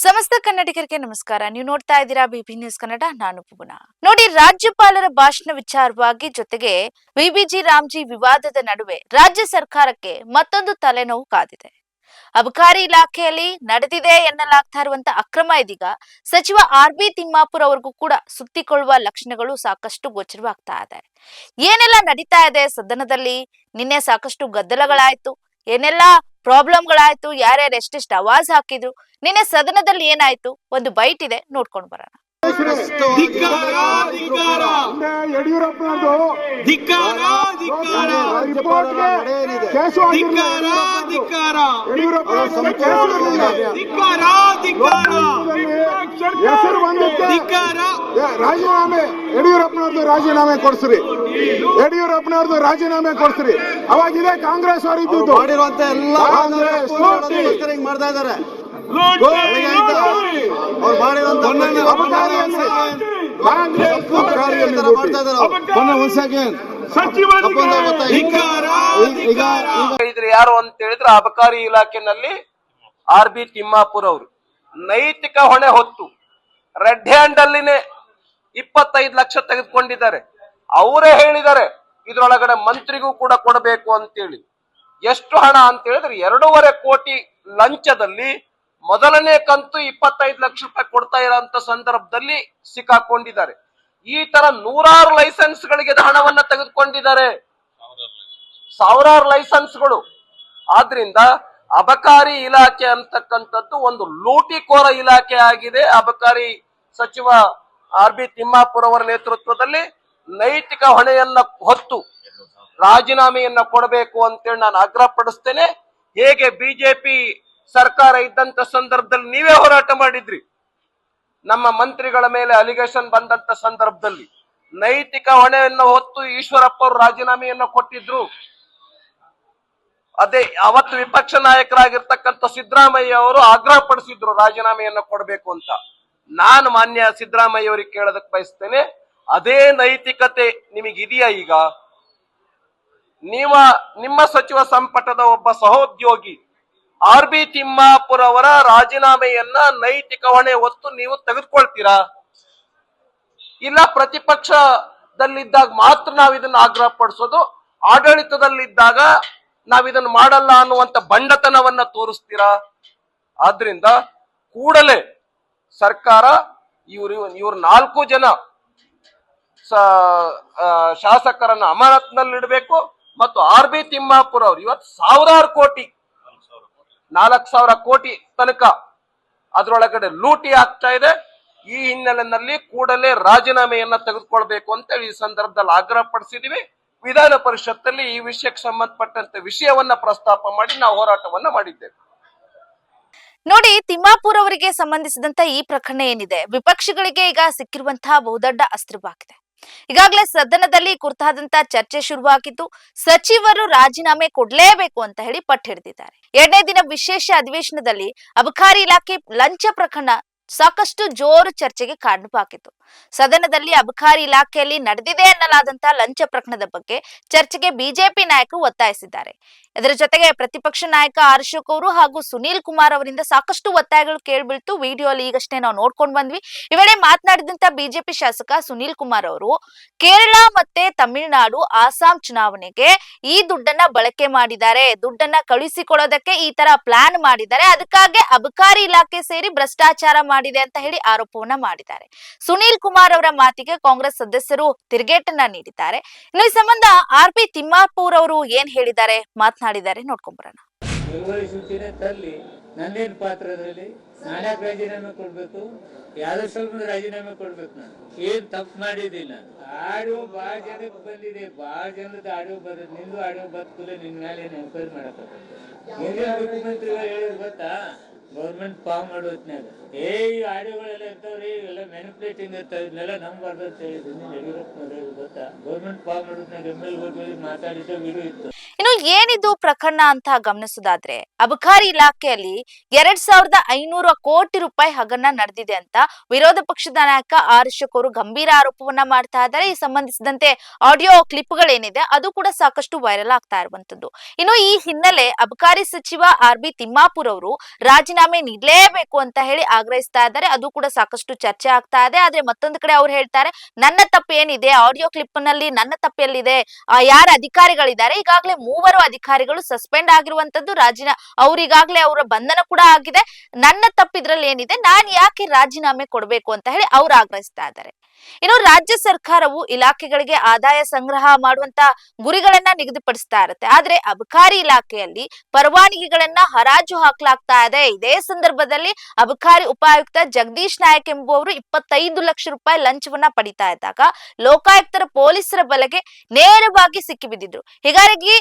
ಸಮಸ್ತ ಕನ್ನಡಿಗರಿಗೆ ನಮಸ್ಕಾರ. ನೀವು ನೋಡ್ತಾ ಇದ್ದೀರಾ ಬಿಬಿ ನ್ಯೂಸ್ ಕನ್ನಡ. ನಾನು ಪುಬನ. ನೋಡಿ, ರಾಜ್ಯಪಾಲರ ಭಾಷಣ ವಿಚಾರವಾಗಿ ಜೊತೆಗೆ ವಿಬಿಜಿ ರಾಮ್ಜಿ ವಿವಾದದ ನಡುವೆ ರಾಜ್ಯ ಸರ್ಕಾರಕ್ಕೆ ಮತ್ತೊಂದು ತಲೆನೋವು ಕಾದಿದೆ. ಅಬಕಾರಿ ಇಲಾಖೆಯಲ್ಲಿ ನಡೆದಿದೆ ಎನ್ನಲಾಗ್ತಾ ಇರುವಂತ ಅಕ್ರಮ ಇದೀಗ ಸಚಿವ ಆರ್.ಬಿ. ತಿಮ್ಮಾಪುರ್ ಅವರಿಗೂ ಕೂಡ ಸುತ್ತಿಕೊಳ್ಳುವ ಲಕ್ಷಣಗಳು ಸಾಕಷ್ಟು ಗೋಚರವಾಗ್ತಾ ಇದೆ. ಏನೆಲ್ಲ ನಡೀತಾ ಇದೆ ಸದನದಲ್ಲಿ? ನಿನ್ನೆ ಸಾಕಷ್ಟು ಗದ್ದಲಗಳಾಯ್ತು, ಏನೆಲ್ಲ ಪ್ರಾಬ್ಲಮ್ಗಳಾಯ್ತು, ಯಾರ್ಯಾರು ಎಷ್ಟೆಷ್ಟು ಆವಾಜ್ ಹಾಕಿದ್ರು, ನಿನ್ನೆ ಸದನದಲ್ಲಿ ಏನಾಯ್ತು, ಒಂದು ಬೈಟ್ ಇದೆ, ನೋಡ್ಕೊಂಡು ಬರೋಣ. ರಾಜೀನಾಮೆ ಯಡಿಯೂರಪ್ಪನವ್ರದ್ದು ರಾಜೀನಾಮೆ ಕೊಡ್ಸ್ರಿ, ಯಡಿಯೂರಪ್ಪನವ್ರದ್ದು ರಾಜೀನಾಮೆ ಕೊಡ್ಸ್ರಿ. ಅವಾಗಿದೆ ಕಾಂಗ್ರೆಸ್ ಅವರು ಇದ್ದು ಮಾಡಿರುವಂತ ಎಲ್ಲ ಮಾಡ್ತಾ ಇದ್ದಾರೆ. ಯಾರು ಅಂತ ಹೇಳಿದ್ರೆ ಅಬಕಾರಿ ಇಲಾಖೆನಲ್ಲಿ ಆರ್.ಬಿ. ತಿಮ್ಮಾಪುರ್ ಅವರು ನೈತಿಕ ಹೊಣೆ ಹೊತ್ತು ರೆಡ್ ಹ್ಯಾಂಡ್ ಅಲ್ಲಿನೇ 25 ಲಕ್ಷ ತೆಗೆದುಕೊಂಡಿದ್ದಾರೆ. ಅವರೇ ಹೇಳಿದ್ದಾರೆ ಇದ್ರೊಳಗಡೆ ಮಂತ್ರಿಗೂ ಕೂಡ ಕೊಡಬೇಕು ಅಂತೇಳಿ. ಎಷ್ಟು ಹಣ ಅಂತ ಹೇಳಿದ್ರೆ 2.5 ಕೋಟಿ ಲಂಚದಲ್ಲಿ ಮೊದಲನೇ ಕಂತು 25 ಲಕ್ಷ ರೂಪಾಯಿ ಕೊಡ್ತಾ ಇರೋಂತ ಸಂದರ್ಭದಲ್ಲಿ ಸಿಕ್ಕಾಕೊಂಡಿದ್ದಾರೆ. ಈ ತರ ನೂರಾರು ಲೈಸೆನ್ಸ್ ಗಳಿಗೆ ಹಣವನ್ನ ತೆಗೆದುಕೊಂಡಿದ್ದಾರೆ, ಸಾವಿರಾರು ಲೈಸೆನ್ಸ್ಗಳು. ಆದ್ರಿಂದ ಅಬಕಾರಿ ಇಲಾಖೆ ಅಂತಕ್ಕಂಥದ್ದು ಒಂದು ಲೂಟಿಕೋರ ಇಲಾಖೆ ಆಗಿದೆ. ಅಬಕಾರಿ ಸಚಿವ ಆರ್.ಬಿ. ತಿಮ್ಮಾಪುರ್ ಅವರ ನೇತೃತ್ವದಲ್ಲಿ ನೈತಿಕ ಹೊಣೆಯನ್ನ ಹೊತ್ತು ರಾಜೀನಾಮೆಯನ್ನ ಕೊಡಬೇಕು ಅಂತೇಳಿ ನಾನು ಆಗ್ರಹ ಪಡಿಸ್ತೇನೆ. ಹೇಗೆ ಬಿಜೆಪಿ ಸರ್ಕಾರ ಇದ್ದಂತ ಸಂದರ್ಭದಲ್ಲಿ ನೀವೇ ಹೋರಾಟ ಮಾಡಿದ್ರಿ, ನಮ್ಮ ಮಂತ್ರಿಗಳ ಮೇಲೆ ಅಲಿಗೇಷನ್ ಬಂದಂತ ಸಂದರ್ಭದಲ್ಲಿ ನೈತಿಕ ಹೊಣೆಯನ್ನು ಹೊತ್ತು ಈಶ್ವರಪ್ಪ ಅವರು ರಾಜೀನಾಮೆಯನ್ನ ಕೊಟ್ಟಿದ್ರು. ಅದೇ ಅವತ್ತು ವಿಪಕ್ಷ ನಾಯಕರಾಗಿರ್ತಕ್ಕಂಥ ಸಿದ್ದರಾಮಯ್ಯ ಅವರು ಆಗ್ರಹ ಪಡಿಸಿದ್ರು ರಾಜೀನಾಮೆಯನ್ನ ಕೊಡಬೇಕು ಅಂತ. ನಾನು ಮಾನ್ಯ ಸಿದ್ದರಾಮಯ್ಯ ಅವರಿಗೆ ಕೇಳೋದಕ್ಕೆ ಬಯಸ್ತೇನೆ, ಅದೇ ನೈತಿಕತೆ ನಿಮಗಿದೆಯಾ? ಈಗ ನಿಮ್ಮ ಸಚಿವ ಸಂಪುಟದ ಒಬ್ಬ ಸಹೋದ್ಯೋಗಿ ಆರ್.ಬಿ. ತಿಮ್ಮಾಪುರ್ ಅವರ ರಾಜೀನಾಮೆಯನ್ನ ನೈತಿಕ ಹೊಣೆ ಹೊತ್ತು ನೀವು ತೆಗೆದುಕೊಳ್ತೀರಾ? ಇಲ್ಲ ಪ್ರತಿಪಕ್ಷದಲ್ಲಿದ್ದಾಗ ಮಾತ್ರ ನಾವು ಇದನ್ನ ಆಗ್ರಹ ಪಡಿಸೋದು, ಆಡಳಿತದಲ್ಲಿದ್ದಾಗ ನಾವಿದನ್ನು ಮಾಡಲ್ಲ ಅನ್ನುವಂತ ಬಂಡತನವನ್ನ ತೋರಿಸ್ತೀರಾ? ಆದ್ರಿಂದ ಕೂಡಲೇ ಸರ್ಕಾರ ಇವ್ರ 4 ಜನ ಶಾಸಕರನ್ನ ಅಮಾನತ್ನಲ್ಲಿಡಬೇಕು. ಮತ್ತು ಆರ್.ಬಿ. ತಿಮ್ಮಾಪುರ್ ಅವರು ಇವತ್ತು 1000 ಕೋಟಿ 4,000 ಕೋಟಿ ತನಕ ಅದರೊಳಗಡೆ ಲೂಟಿ ಆಗ್ತಾ ಇದೆ. ಈ ಹಿನ್ನೆಲೆಯಲ್ಲಿ ಕೂಡಲೇ ರಾಜೀನಾಮೆಯನ್ನ ತೆಗೆದುಕೊಳ್ಬೇಕು ಅಂತ ಈ ಸಂದರ್ಭದಲ್ಲಿ ಆಗ್ರಹ ಪಡಿಸಿದೀವಿ. ವಿಧಾನ ಪರಿಷತ್ತಲ್ಲಿ ಈ ವಿಷಯಕ್ಕೆ ಸಂಬಂಧಪಟ್ಟಂತೆ ವಿಷಯವನ್ನ ಪ್ರಸ್ತಾಪ ಮಾಡಿ ನಾವು ಹೋರಾಟವನ್ನ ಮಾಡಿದ್ದೇವೆ. ನೋಡಿ, ತಿಮ್ಮಾಪುರ್ ಅವರಿಗೆ ಸಂಬಂಧಿಸಿದಂತ ಈ ಪ್ರಕರಣ ಏನಿದೆ, ವಿಪಕ್ಷಗಳಿಗೆ ಈಗ ಸಿಕ್ಕಿರುವಂತಹ ಬಹುದೊಡ್ಡ ಅಸ್ತ್ರವಾಗಿದೆ. ಈಗಾಗಲೇ ಸದನದಲ್ಲಿ ಕುರಿತಾದಂತ ಚರ್ಚೆ ಶುರುವಾಗಿದ್ದು, ಸಚಿವರು ರಾಜೀನಾಮೆ ಕೊಡ್ಲೇಬೇಕು ಅಂತ ಹೇಳಿ ಪಟ್ಟು ಹಿಡಿದಿದ್ದಾರೆ. 2ನೇ ದಿನ ವಿಶೇಷ ಅಧಿವೇಶನದಲ್ಲಿ ಅಬಕಾರಿ ಇಲಾಖೆ ಲಂಚ ಪ್ರಕರಣ ಸಾಕಷ್ಟು ಜೋರು ಚರ್ಚೆಗೆ ಕಾರಣವಾಗಿತ್ತು. ಸದನದಲ್ಲಿ ಅಬಕಾರಿ ಇಲಾಖೆಯಲ್ಲಿ ನಡೆದಿದೆ ಎನ್ನಲಾದಂತ ಲಂಚ ಪ್ರಕರಣದ ಬಗ್ಗೆ ಚರ್ಚೆಗೆ ಬಿಜೆಪಿ ನಾಯಕರು ಒತ್ತಾಯಿಸಿದ್ದಾರೆ. ಇದರ ಜೊತೆಗೆ ಪ್ರತಿಪಕ್ಷ ನಾಯಕ ಆರ್ ಅಶೋಕ್ ಅವರು ಹಾಗೂ ಸುನೀಲ್ ಕುಮಾರ್ ಅವರಿಂದ ಸಾಕಷ್ಟು ಒತ್ತಾಯಗಳು ಕೇಳ್ಬಿಳ್ತು. ವಿಡಿಯೋ ಅಲ್ಲಿ ಈಗಷ್ಟೇ ನಾವು ನೋಡ್ಕೊಂಡು ಬಂದ್ವಿ. ಈ ವೇಳೆ ಮಾತನಾಡಿದಂತ ಬಿಜೆಪಿ ಶಾಸಕ ಸುನೀಲ್ ಕುಮಾರ್ ಅವರು, ಕೇರಳ ಮತ್ತೆ ತಮಿಳುನಾಡು, ಆಸಾಂ ಚುನಾವಣೆಗೆ ಈ ದುಡ್ಡನ್ನ ಬಳಕೆ ಮಾಡಿದ್ದಾರೆ, ದುಡ್ಡನ್ನ ಕಳುಹಿಸಿಕೊಡೋದಕ್ಕೆ ಈ ತರ ಪ್ಲಾನ್ ಮಾಡಿದ್ದಾರೆ, ಅದಕ್ಕಾಗಿ ಅಬಕಾರಿ ಇಲಾಖೆ ಸೇರಿ ಭ್ರಷ್ಟಾಚಾರ ಮಾಡಿದೆ ಅಂತ ಹೇಳಿ ಆರೋಪವನ್ನ ಮಾಡಿದ್ದಾರೆ. ಸುನೀಲ್ ಕುಮಾರ್ ಅವರ ಮಾತಿಗೆ ಕಾಂಗ್ರೆಸ್ ಸದಸ್ಯರು ತಿರುಗೇಟನ್ನ ನೀಡಿದ್ದಾರೆ. ಇನ್ನು ಈ ಸಂಬಂಧ ಆರ್.ಬಿ. ತಿಮ್ಮಾಪುರ್ ಅವರು ಏನ್ ಹೇಳಿದ್ದಾರೆ, ಮಾತನಾಡಿದ್ದಾರೆ, ನೋಡ್ಕೊಂಡ್ಬರೋಣ. ನಂದೇನು ಪಾತ್ರದಲ್ಲಿ ನಾನ್ಯಾಕೆ ರಾಜೀನಾಮೆ ಕೊಡ್ಬೇಕು? ಯಾವ್ದೋ ಸ್ವಲ್ಪ ರಾಜೀನಾಮೆ ಕೊಡ್ಬೇಕು? ನಾನು ಏನ್ ತಪ್ಪು ಮಾಡಿದ್ದಿಲ್ಲ. ಆಡಿಯೋ ಬಾಳ ಜನಕ್ಕೆ ಬಂದಿದೆ, ಬಾಳ ಜನದ ಆಡಿಯೋ ಬರೋದು. ನಿಂದು ಆಡಿಯೋ ಬರ್ತಲ್ಲ, ನಿನ್ ಮೇಲೆ ಏನ್ ಎನ್ಕ್ವೈರಿ ಮಾಡಕ್ ಮುಖ್ಯಮಂತ್ರಿಗಳು ಹೇಳಿದ್ ಗೊತ್ತಾ? ಗೌರ್ಮೆಂಟ್ ಫಾರ್ಮ್ ಮಾಡೋ ಹೊತ್ನಾಗ ಈ ಆಡಿಯೋಗಳೆಲ್ಲ ಇರ್ತಾವ್ರಿ, ಇವೆಲ್ಲ ಮ್ಯಾನಿಪುಲೇಟಿಂಗ್ ಇರ್ತಾವ, ಇದನ್ನೆಲ್ಲ ನಮ್ಗೆ ಬರ್ದ ಅಂತ ಹೇಳಿದ್ರು. ಯಡಿಯೂರಪ್ಪನವ್ರು ಹೇಳಿ ಗೊತ್ತಾ? ಗೌರ್ಮೆಂಟ್ ಫಾರ್ಮ್ ಮಾಡೋದ್ನಾಗ ML ಮಾತಾಡಿದ ವಿಡಿಯೋ ಇತ್ತು. ಇನ್ನು ಏನಿದು ಪ್ರಕರಣ ಅಂತ ಗಮನಿಸೋದಾದ್ರೆ ಅಬಕಾರಿ ಇಲಾಖೆಯಲ್ಲಿ 2,500 ಕೋಟಿ ರೂಪಾಯಿ ಹಗರಣ ನಡೆದಿದೆ ಅಂತ ವಿರೋಧ ಪಕ್ಷದ ನಾಯಕ ಆರ್ ಅಶೋಕ್ ಅವರು ಗಂಭೀರ ಆರೋಪವನ್ನ ಮಾಡ್ತಾ ಇದ್ದಾರೆ. ಈ ಸಂಬಂಧಿಸಿದಂತೆ ಆಡಿಯೋ ಕ್ಲಿಪ್ಗಳೇನಿದೆ ಅದು ಕೂಡ ಸಾಕಷ್ಟು ವೈರಲ್ ಆಗ್ತಾ ಇರುವಂತದ್ದು. ಇನ್ನು ಈ ಹಿನ್ನೆಲೆ ಅಬಕಾರಿ ಸಚಿವ RB ತಿಮ್ಮಾಪುರ್ ಅವರು ರಾಜೀನಾಮೆ ನೀಡಲೇಬೇಕು ಅಂತ ಹೇಳಿ ಆಗ್ರಹಿಸ್ತಾ ಇದ್ದಾರೆ. ಅದು ಕೂಡ ಸಾಕಷ್ಟು ಚರ್ಚೆ ಆಗ್ತಾ ಇದೆ. ಆದ್ರೆ ಮತ್ತೊಂದು ಕಡೆ ಅವ್ರು ಹೇಳ್ತಾರೆ, ನನ್ನ ತಪ್ಪು ಏನಿದೆ, ಆಡಿಯೋ ಕ್ಲಿಪ್ ನಲ್ಲಿ ನನ್ನ ತಪ್ಪೆಲ್ಲಿದೆ, ಯಾರ ಅಧಿಕಾರಿಗಳಿದ್ದಾರೆ, ಈಗಾಗಲೇ 3 ಅಧಿಕಾರಿಗಳು ಸಸ್ಪೆಂಡ್ ಆಗಿರುವಂತದ್ದು, ಅವ್ರಿಗಾಗ್ಲೇ ಅವರ ಬಂಧನ ಕೂಡ ಆಗಿದೆ. ನನ್ನ ತಪ್ಪಿದ್ರಲ್ಲಿ ಏನಿದೆ, ನಾನ್ ಯಾಕೆ ರಾಜೀನಾಮೆ ಕೊಡಬೇಕು ಅಂತ ಹೇಳಿ ಅವ್ರು ಆಗ್ರಹಿಸ್ತಾ ಇದ್ದಾರೆ. ಇನ್ನು ರಾಜ್ಯ ಸರ್ಕಾರವು ಇಲಾಖೆಗಳಿಗೆ ಆದಾಯ ಸಂಗ್ರಹ ಮಾಡುವಂತ ಗುರಿಗಳನ್ನ ನಿಗದಿಪಡಿಸ್ತಾ ಇರುತ್ತೆ. ಆದ್ರೆ ಅಬಕಾರಿ ಇಲಾಖೆಯಲ್ಲಿ ಪರವಾನಗಿಗಳನ್ನ ಹರಾಜು ಹಾಕ್ಲಾಗ್ತಾ ಇದೆ. ಇದೇ ಸಂದರ್ಭದಲ್ಲಿ ಅಬಕಾರಿ ಉಪಾಯುಕ್ತ ಜಗದೀಶ್ ನಾಯಕ್ ಎಂಬುವವರು 25 ಲಕ್ಷ ರೂಪಾಯಿ ಲಂಚವನ್ನ ಪಡಿತಾ ಇದ್ದಾಗ ಲೋಕಾಯುಕ್ತರ ಪೊಲೀಸರ ಬಲೆಗೆ ನೇರವಾಗಿ ಸಿಕ್ಕಿಬಿದ್ದಿದ್ರು. ಹೀಗಾಗಿ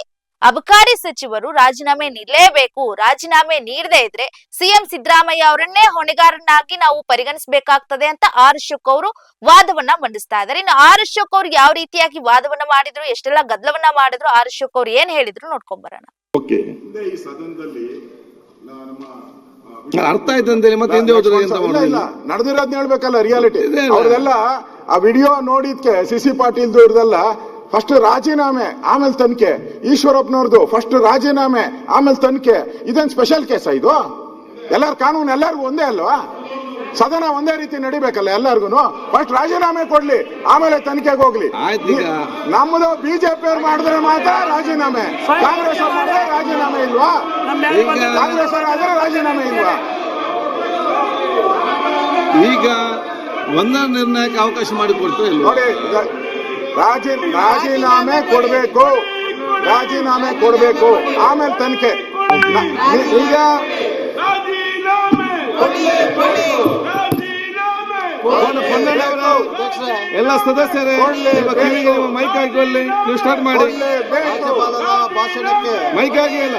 ಅಬಕಾರಿ ಸಚಿವರು ರಾಜೀನಾಮೆ ನೀಡಲೇಬೇಕು. ರಾಜೀನಾಮೆ ನೀಡದೇ ಇದ್ರೆ ಸಿಎಂ ಸಿದ್ದರಾಮಯ್ಯ ಅವರನ್ನೇ ಹೊಣೆಗಾರನಾಗಿ ನಾವು ಪರಿಗಣಿಸಬೇಕಾಗ್ತದೆ ಅಂತ ಆರ್ ಅಶೋಕ್ ಅವರು ವಾದವನ್ನ ಮಂಡಿಸ್ತಾ ಇದ್ದಾರೆ. ಇನ್ನು ಆರ್ ಅಶೋಕ್ ಅವರು ಯಾವ ರೀತಿಯಾಗಿ ವಾದವನ್ನ ಮಾಡಿದ್ರು, ಎಷ್ಟೆಲ್ಲ ಗದ್ದಲವನ್ನ ಮಾಡಿದ್ರು, ಆರ್ ಅಶೋಕ್ ಅವರು ಏನ್ ಹೇಳಿದ್ರು ನೋಡ್ಕೊಂಡ್ ಬರೋಣ. ಈ ಸದನದಲ್ಲಿ ಅರ್ಥ ಆಯ್ತಂತೆ ಮತ್ತೆ ಹಿಂದೆ ಹೋದ್ರೆ ಎಂತ ಇಲ್ಲ ಮಾಡೋದು? ನಡೆದಿರೋದ್ನ ಹೇಳ್ಬೇಕಲ್ಲ, ರಿಯಾಲಿಟಿ. ಇದೆ ಅಲ್ಲ. ಅವ್ರದೆಲ್ಲ ಆ ವಿಡಿಯೋ ನೋಡಿದ್ಕೆ CC ಪಾಟೀಲ್ದು ಇವ್ರದೆಲ್ಲ ಫಸ್ಟ್ ರಾಜೀನಾಮೆ ಆಮೇಲೆ ತನಿಖೆ, ಈಶ್ವರಪ್ಪನವ್ರದ್ದು ಫಸ್ಟ್ ರಾಜೀನಾಮೆ ಆಮೇಲೆ ತನಿಖೆ. ಇದೇನ್ ಸ್ಪೆಷಲ್ ಕೇಸ ಇದು? ಎಲ್ಲರ ಕಾನೂನು ಎಲ್ಲರಿಗೂ ಒಂದೇ ಅಲ್ವಾ? ಸದನ ಒಂದೇ ರೀತಿ ನಡಿಬೇಕಲ್ಲ ಎಲ್ಲರಿಗೂ. ಫಸ್ಟ್ ರಾಜೀನಾಮೆ ಕೊಡ್ಲಿ, ಆಮೇಲೆ ತನಿಖೆಗೆ ಹೋಗ್ಲಿ. ಆಯ್ತು, ಈಗ ನಮ್ಮದು BJP ಅವ್ರು ಮಾಡಿದ್ರೆ ಮಾತ್ರ ರಾಜೀನಾಮೆ, ಕಾಂಗ್ರೆಸ್ ಅವ್ರು ಮಾಡಿದ್ರೆ ರಾಜೀನಾಮೆ ಇಲ್ವಾ? ಕಾಂಗ್ರೆಸ್ ಅವ್ರು ಆದ್ರೆ ರಾಜೀನಾಮೆ ಇಲ್ವಾ? ಈಗ ಒಂದ ನಿರ್ಣಯಕ್ಕೆ ಅವಕಾಶ ಮಾಡಿಕೊಡ್ತಾರೆ ನೋಡಿ, ರಾಜೀನಾಮೆ ಕೊಡ್ಬೇಕು, ರಾಜೀನಾಮೆ ಕೊಡ್ಬೇಕು, ಆಮೇಲೆ ತನಿಖೆ. ಈಗ ಎಲ್ಲ ಸದಸ್ಯರೇ ಮೈಕ್ ಹಾಕಿ ನೀವು ಸ್ಟಾರ್ಟ್ ಮಾಡಿ. ರಾಜ್ಯಪಾಲರ ಭಾಷಣಕ್ಕೆ ಮೈಕ್ ಆಗಿ ಇಲ್ಲ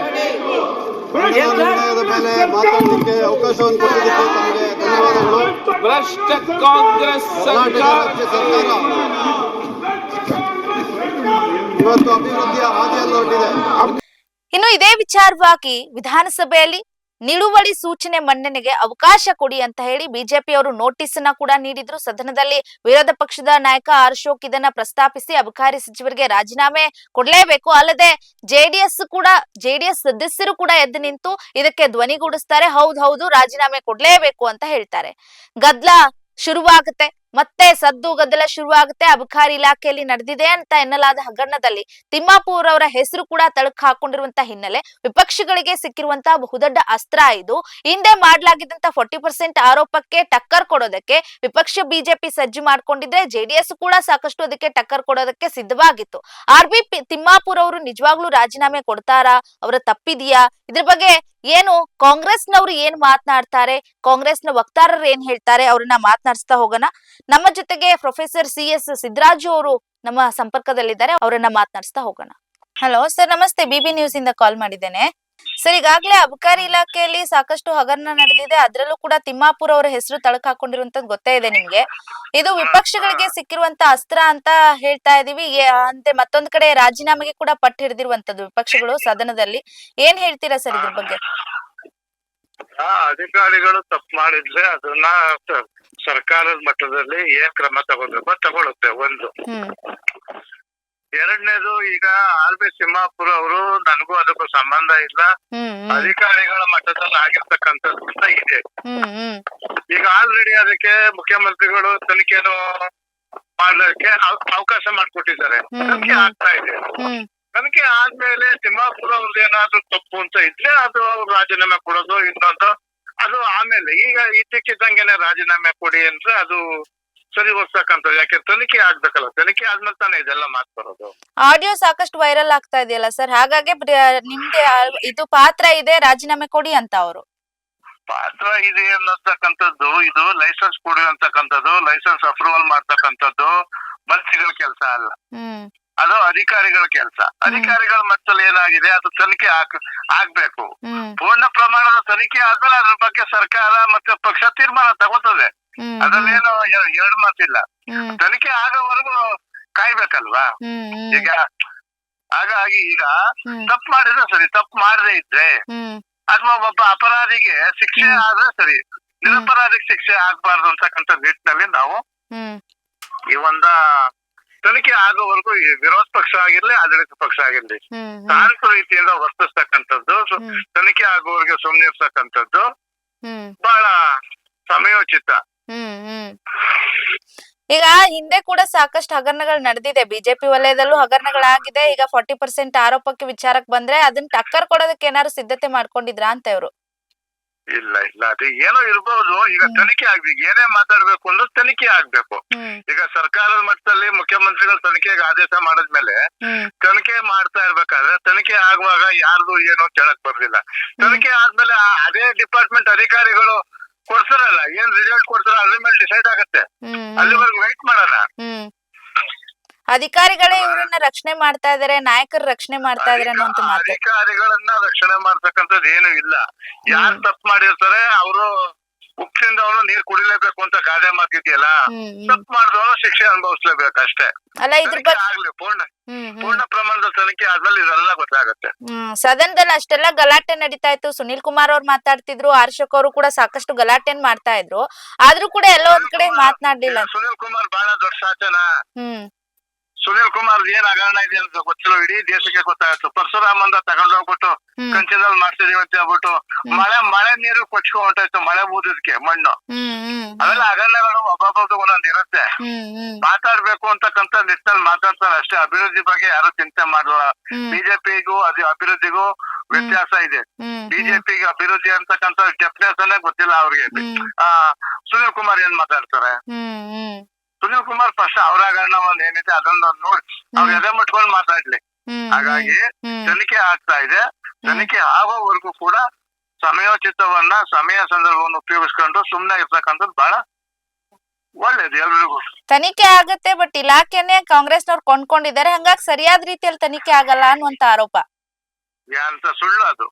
ನಿರ್ಣಯದ ಮೇಲೆ ಮಾತಾಡಲಿಕ್ಕೆ ಅವಕಾಶವನ್ನು ಕೊಟ್ಟಿದ್ದಕ್ಕೆ ತಮಗೆ ಧನ್ಯವಾದಗಳು. ಭ್ರಷ್ಟ ಕಾಂಗ್ರೆಸ್ ರಾಜ್ಯ ಸರ್ಕಾರ ಇವತ್ತು ಅಭಿವೃದ್ಧಿಯ ಹಾದಿಯಲ್ಲಿ ಹೊರಟಿದೆ. ಇನ್ನು ಇದೇ ವಿಚಾರವಾಗಿ ವಿಧಾನಸಭೆಯಲ್ಲಿ ನಿಲುವಳಿ ಸೂಚನೆ ಮಂಡನೆಗೆ ಅವಕಾಶ ಕೊಡಿ ಅಂತ ಹೇಳಿ ಬಿಜೆಪಿ ಅವರು ನೋಟಿಸ್ ಅನ್ನ ಕೂಡ ನೀಡಿದ್ರು. ಸದನದಲ್ಲಿ ವಿರೋಧ ಪಕ್ಷದ ನಾಯಕ ಆರ್ ಅಶೋಕ್ ಇದನ್ನ ಪ್ರಸ್ತಾಪಿಸಿ ಅಬಕಾರಿ ಸಚಿವರಿಗೆ ರಾಜೀನಾಮೆ ಕೊಡ್ಲೇಬೇಕು, ಅಲ್ಲದೆ ಜೆಡಿಎಸ್ ಸದಸ್ಯರು ಕೂಡ ಎದ್ದು ನಿಂತು ಇದಕ್ಕೆ ಧ್ವನಿಗೂಡಿಸ್ತಾರೆ. ಹೌದು ರಾಜೀನಾಮೆ ಕೊಡ್ಲೇಬೇಕು ಅಂತ ಹೇಳ್ತಾರೆ. ಗದ್ದಲ ಶುರುವಾಗುತ್ತೆ, ಮತ್ತೆ ಸದ್ದು ಗದ್ದಲ ಶುರುವಾಗುತ್ತೆ. ಅಬಕಾರಿ ಇಲಾಖೆಯಲ್ಲಿ ನಡೆದಿದೆ ಅಂತ ಎನ್ನಲಾದ ಹಗರಣದಲ್ಲಿ ತಿಮ್ಮಾಪುರ್ ಅವರ ಹೆಸರು ಕೂಡ ತಳಕು ಹಾಕೊಂಡಿರುವಂತಹ ಹಿನ್ನೆಲೆ ವಿಪಕ್ಷಗಳಿಗೆ ಸಿಕ್ಕಿರುವಂತಹ ಬಹುದೊಡ್ಡ ಅಸ್ತ್ರ ಇದು. ಹಿಂದೆ ಮಾಡಲಾಗಿದ್ದಂತ 40% ಆರೋಪಕ್ಕೆ ಟಕ್ಕರ್ ಕೊಡೋದಕ್ಕೆ ವಿಪಕ್ಷ ಬಿಜೆಪಿ ಸಜ್ಜು ಮಾಡ್ಕೊಂಡಿದ್ರೆ ಜೆಡಿಎಸ್ ಕೂಡ ಸಾಕಷ್ಟು ಅದಕ್ಕೆ ಟಕ್ಕರ್ ಕೊಡೋದಕ್ಕೆ ಸಿದ್ಧವಾಗಿತ್ತು. RB ತಿಮ್ಮಾಪುರ್ ಅವರು ನಿಜವಾಗ್ಲೂ ರಾಜೀನಾಮೆ ಕೊಡ್ತಾರಾ, ಅವರ ತಪ್ಪಿದೆಯಾ, ಇದ್ರ ಬಗ್ಗೆ ಏನು ಕಾಂಗ್ರೆಸ್ನವರು ಏನ್ ಮಾತನಾಡ್ತಾರೆ, ಕಾಂಗ್ರೆಸ್ನ ವಕ್ತಾರರು ಏನ್ ಹೇಳ್ತಾರೆ, ಅವ್ರನ್ನ ಮಾತನಾಡಿಸ್ತಾ ಹೋಗೋಣ. ನಮ್ಮ ಜೊತೆಗೆ ಪ್ರೊಫೆಸರ್ CS ಸಿದ್ದರಾಜು ಅವರು ನಮ್ಮ ಸಂಪರ್ಕದಲ್ಲಿದ್ದಾರೆ, ಅವರನ್ನ ಮಾತನಾಡಿಸ್ತಾ ಹೋಗೋಣ. ಹಲೋ ಸರ್, ನಮಸ್ತೆ. BB ನ್ಯೂಸ್ ಇಂದ ಕಾಲ್ ಮಾಡಿದ್ದೇನೆ. ಸರ್, ಈಗಾಗಲೇ ಅಬಕಾರಿ ಇಲಾಖೆಯಲ್ಲಿ ಸಾಕಷ್ಟು ಹಗರಣ ನಡೆದಿದೆ, ಅದರಲ್ಲೂ ಕೂಡ ತಿಮ್ಮಾಪುರ್ ಅವರ ಹೆಸರು ತಳಕು ಹಾಕೊಂಡಿರುವಂತದ್ದು ಗೊತ್ತೇ ಇದೆ ನಿಮ್ಗೆ. ಇದು ವಿಪಕ್ಷಗಳಿಗೆ ಸಿಕ್ಕಿರುವಂತ ಅಸ್ತ್ರ ಅಂತ ಹೇಳ್ತಾ ಇದೀವಿ. ಅಂತೆ ಮತ್ತೊಂದು ಕಡೆ ರಾಜೀನಾಮೆಗೆ ಕೂಡ ಪಟ್ಟು ಹಿಡಿದಿರುವಂತದ್ದು ವಿಪಕ್ಷಗಳು ಸದನದಲ್ಲಿ. ಏನ್ ಹೇಳ್ತೀರಾ ಸರ್ ಇದ್ರ ಬಗ್ಗೆ? ಅಧಿಕಾರಿಗಳು ತಪ್ಪು ಮಾಡಿದ್ರೆ ಅದನ್ನ ಸರ್ಕಾರದ ಮಟ್ಟದಲ್ಲಿ ಏನ್ ಕ್ರಮ ತಗೋಬೇಕು ತಗೊಳುತ್ತೆ. ಒಂದು. ಎರಡನೇದು, ಈಗ RB ತಿಮ್ಮಾಪುರ್ ಅವರು ನನಗೂ ಅದಕ್ಕೂ ಸಂಬಂಧ ಇಲ್ಲ, ಅಧಿಕಾರಿಗಳ ಮಟ್ಟದಲ್ಲಿ ಆಗಿರ್ತಕ್ಕಂಥದ್ದು ಇದೆ. ಈಗ ಆಲ್ರೆಡಿ ಅದಕ್ಕೆ ಮುಖ್ಯಮಂತ್ರಿಗಳು ತನಿಖೆನು ಮಾಡ್ಲಿಕ್ಕೆ ಅವಕಾಶ ಮಾಡಿಕೊಟ್ಟಿದ್ದಾರೆ. ತನಿಖೆ ಆಗ್ತಾ ಇದೆ. ತನಿಖೆ ಆದ್ಮೇಲೆ ತಿಮ್ಮಾಪುರ್ ಅವ್ರದ್ದು ಏನಾದ್ರು ತಪ್ಪು ಅಂತ ಇದ್ರೆ ಅದು ರಾಜೀನಾಮೆ ಕೊಡೋದು ಇನ್ನೊಂದು, ಅದು ಆಮೇಲೆ. ಈಗ ಇದ್ದಕ್ಕಿದ್ದಂಗೆನೆ ರಾಜೀನಾಮೆ ಕೊಡಿ ಅಂದ್ರೆ ಅದು ಸರಿ ಹೋಗ್ತಕ್ಕಂಥದ್ದು. ಯಾಕೆ ತನಿಖೆ ಆಗ್ಬೇಕಲ್ಲ, ತನಿಖೆ ಆದ್ಮೇಲೆ ತಾನೇ ಇದೆಲ್ಲ ಮಾತು ಬರೋದು. ಆಡಿಯೋ ಸಾಕಷ್ಟು ವೈರಲ್ ಆಗ್ತಾ ಇದೆಯಲ್ಲ ಸರ್, ಹಾಗಾಗಿ ನಿಮ್ದೆ ಇದು ಪಾತ್ರ ಇದೆ, ರಾಜೀನಾಮೆ ಕೊಡಿ ಅಂತ ಅವರು ಪಾತ್ರ ಇದೆ ಅನ್ನತಕ್ಕಂಥದ್ದು. ಇದು ಲೈಸೆನ್ಸ್ ಕೊಡುವಂತಕ್ಕಂಥದ್ದು, ಲೈಸೆನ್ಸ್ ಅಪ್ರೂವಲ್ ಮಾಡ್ತಕ್ಕಂಥದ್ದು ಮಂತ್ರಿಗಳ ಕೆಲಸ ಅಲ್ಲ, ಅದು ಅಧಿಕಾರಿಗಳ ಕೆಲಸ. ಅಧಿಕಾರಿಗಳ ಮಟ್ಟದಲ್ಲಿ ಏನಾಗಿದೆ ಅದು ತನಿಖೆ ಆಗ್ಬೇಕು. ಪೂರ್ಣ ಪ್ರಮಾಣದ ತನಿಖೆ ಆದ್ಮೇಲೆ ಅದ್ರ ಬಗ್ಗೆ ಸರ್ಕಾರ ಮತ್ತೆ ಪಕ್ಷ ತೀರ್ಮಾನ ತಗೋತದೆ. ಅದ್ರಲ್ಲೇನು ಎರಡು ಮಾತಿಲ್ಲ. ತನಿಖೆ ಆಗೋವರೆಗೂ ಕಾಯ್ಬೇಕಲ್ವಾ. ಈಗ ಹಾಗಾಗಿ ಈಗ ಹ್ಮ್. ತಪ್ಪು ಮಾಡಿದ್ರೆ ಸರಿ, ತಪ್ಪು ಮಾಡದೇ ಇದ್ರೆ ಹ್ಮ್ ಅಥವಾ ಒಬ್ಬ ಅಪರಾಧಿಗೆ ಶಿಕ್ಷೆ ಆದ್ರೆ ಸರಿ, ನಿರಪರಾಧಿಗೆ ಶಿಕ್ಷೆ ಆಗ್ಬಾರ್ದು ಅಂತಕ್ಕಂಥ ನಿಟ್ಟಿನಲ್ಲಿ ನಾವು ಹ್ಮ್ ಈ ತನಿಖೆ ಆಗೋವರೆಗೂ ಈ ವಿರೋಧ ಪಕ್ಷ ಆಗಿರ್ಲಿ ಆಡಳಿತ ಪಕ್ಷ ಆಗಿರ್ಲಿ ಹ್ಮ್ ಶಾಂತ ರೀತಿಯಿಂದ ವರ್ತಿಸ್ತಕ್ಕಂಥದ್ದು, ತನಿಖೆ ಆಗುವವರೆಗೆ ಸುಮ್ಮನಿರ್ತಕ್ಕಂಥದ್ದು ಹ್ಮ್ ಬಹಳ ಸಮಯೋಚಿತ. ಹ್ಮ್ ಈಗ ಹಿಂದೆ ಕೂಡ ಸಾಕಷ್ಟು ಹಗರಣಗಳು ನಡೆದಿದೆ, ಬಿಜೆಪಿ ವಲಯದಲ್ಲೂ ಹಗರಣಗಳಾಗಿದೆ. ಈಗ 40% ಆರೋಪಕ್ಕೆ ವಿಚಾರಕ್ಕೆ ಬಂದ್ರೆ ಅದನ್ನ ಟಕ್ಕರ್ ಕೊಡೋದಕ್ಕೆ ಏನಾದ್ರು ಸಿದ್ಧತೆ ಮಾಡ್ಕೊಂಡಿದ್ರಾ ಅಂತ ಇವ್ರು? ಇಲ್ಲ ಅದು ಏನೋ ಇರ್ಬೋದು. ಈಗ ತನಿಖೆ ಆಗ್ಬೇಕು, ಏನೇ ಮಾತಾಡ್ಬೇಕು ಅಂದ್ರೆ ತನಿಖೆ ಆಗ್ಬೇಕು. ಈಗ ಸರ್ಕಾರದ ಮಟ್ಟದಲ್ಲಿ ಮುಖ್ಯಮಂತ್ರಿಗಳು ತನಿಖೆಗೆ ಆದೇಶ ಮಾಡಿದ್ಮೇಲೆ ತನಿಖೆ ಮಾಡ್ತಾ ಇರ್ಬೇಕಾದ್ರೆ ತನಿಖೆ ಆಗುವಾಗ ಯಾರ್ದು ಏನು ಅಂತ ಹೇಳಕ್ ಬರ್ಲಿಲ್ಲ. ತನಿಖೆ ಆದ್ಮೇಲೆ ಅದೇ ಡಿಪಾರ್ಟ್ಮೆಂಟ್ ಅಧಿಕಾರಿಗಳು ಕೊಡ್ತಾರಲ್ಲ, ಏನ್ ರಿಸಲ್ಟ್ ಕೊಡ್ತಾರ ಅದ್ರ ಮೇಲೆ ಡಿಸೈಡ್ ಆಗತ್ತೆ. ಅಲ್ಲಿವರೆಗೂ ವೆಯ್ಟ್ ಮಾಡೋಣ. ಅಧಿಕಾರಿಗಳೇ ಇವರನ್ನ ರಕ್ಷಣೆ ಮಾಡ್ತಾ ಇದಾರೆ, ನಾಯಕರು ರಕ್ಷಣೆ ಮಾಡ್ತಾ ಇದಾರೆ ಅನ್ನುವಂತ ಮಾತು. ಅಧಿಕಾರಿಗಳನ್ನ ರಕ್ಷಣೆ ಮಾಡ್ತಕ್ಕಂಥದ್ದು ಏನು ಇಲ್ಲ. ಯಾರು ತಪ್ಪು ಮಾಡಿರ್ತಾರೆ ಅವರು ಉಪ್ಪಿನಿಂದ ಅವನು ನೀರ್ ಕುಡಿಲೇಬೇಕು ಅಂತ ಗಾದೆ ಮಾತಿದೆಯಲ್ಲ, ತಪ್ಪು ಮಾಡಿದವನು ಶಿಕ್ಷೆ ಅನುಭವಿಸ್ಲೇಬೇಕು ಅಷ್ಟೇ. ಅಲ್ಲ ಇದ್ರ ಬಗ್ಗೆ ಆಗ್ಲಿ ಪೂರ್ಣ ಪ್ರಮಾಣದ ತನಿಖೆ ಆದ್ಮೇಲೆ ಇದೆಲ್ಲ ಗೊತ್ತಾಗತ್ತೆ. ಸದನದಲ್ಲಿ ಅಷ್ಟೆಲ್ಲ ಗಲಾಟೆ ನಡೀತಾ ಇತ್ತು. ಸುನಿಲ್ ಕುಮಾರ್ ಅವ್ರು ಮಾತಾಡ್ತಿದ್ರು, ಹರ್ಷಕ್ ಅವರು ಕೂಡ ಸಾಕಷ್ಟು ಗಲಾಟೆನ್ ಮಾಡ್ತಾ ಇದ್ರು, ಆದ್ರೂ ಕೂಡ ಎಲ್ಲೋ ಒಂದ್ ಕಡೆ ಮಾತನಾಡ್ಲಿಲ್ಲ. ಸುನಿಲ್ ಕುಮಾರ್ ಬಹಳ ದೊಡ್ಡ ಸಾಚನ. ಸುನಿಲ್ ಕುಮಾರ್ ಏನ್ ಹಗರಣ ಇದೆ ಅಂತ ಗೊತ್ತಿಲ್ಲ, ಇಡೀ ದೇಶಕ್ಕೆ ಗೊತ್ತಾಗತ್ತು. ಪರಶುರಾಮಂದ ತಗೊಂಡೋಗ್ಬಿಟ್ಟು ಕಂಚಿನಲ್ಲಿ ಮಾಡ್ತಿದೀವಿ ಅಂತ ಹೇಳ್ಬಿಟ್ಟು ಮಳೆ ನೀರು ಕೊಚ್ಕೊ ಹೊಂಟಾಯ್ತು, ಮಳೆ ಊದಿದ್ಕೆ ಮಣ್ಣು. ಅವೆಲ್ಲ ಹಗರಣಗಳು ಒಬ್ಬೊಬ್ಬರದು ಒಂದೊಂದ್ ಇರುತ್ತೆ. ಮಾತಾಡ್ಬೇಕು ಅಂತಕ್ಕಂಥ ನಿಟ್ಟಿನಲ್ಲಿ ಮಾತಾಡ್ತಾರೆ ಅಷ್ಟೇ. ಅಭಿವೃದ್ಧಿ ಬಗ್ಗೆ ಯಾರು ಚಿಂತೆ ಮಾಡಲ್ಲ. ಬಿಜೆಪಿಗೂ ಅಭಿವೃದ್ಧಿಗೂ ವ್ಯತ್ಯಾಸ ಇದೆ. ಬಿಜೆಪಿಗೆ ಅಭಿವೃದ್ಧಿ ಅಂತಕ್ಕಂಥ ಡೆಫಿನೇಷನ್ ಗೊತ್ತಿಲ್ಲ ಅವ್ರಿಗೆ. ಸುನಿಲ್ ಕುಮಾರ್ ಏನ್ ಮಾತಾಡ್ತಾರೆ? ಸುನಿಲ್ ಕುಮಾರ್ ಫಸ್ಟ್ ಅವರ ಹಗರಣ ಒಂದ್ ಏನಿದೆ ಅದನ್ನ ನೋಡಿ ಅವ್ರು ಎದೆ ಮುಟ್ಕೊಂಡು ಮಾತಾಡ್ಲಿ. ಹಾಗಾಗಿ ತನಿಖೆ ಆಗ್ತಾ ಇದೆ. ತನಿಖೆ ಆಗೋವರೆಗೂ ಕೂಡ ಸಮಯೋಚಿತವನ್ನ ಸಮಯ ಸಂದರ್ಭವನ್ನು ಉಪಯೋಗಿಸ್ಕೊಂಡು ಸುಮ್ನೆ ಇರ್ತಕ್ಕಂಥದ್ದು ಬಹಳ ಒಳ್ಳೇದು ಎಲ್ರಿಗೂ. ತನಿಖೆ ಆಗತ್ತೆ, ಬಟ್ ಇಲಾಖೆನೆ ಕಾಂಗ್ರೆಸ್ನವ್ರು ಕೊಂಡ್ಕೊಂಡಿದ್ದಾರೆ, ಹಂಗಾಗಿ ಸರಿಯಾದ ರೀತಿಯಲ್ಲಿ ತನಿಖೆ ಆಗಲ್ಲ ಅನ್ನುವಂತ ಆರೋಪ. ಅಂತ ಸುಳ್ಳು ಅದು.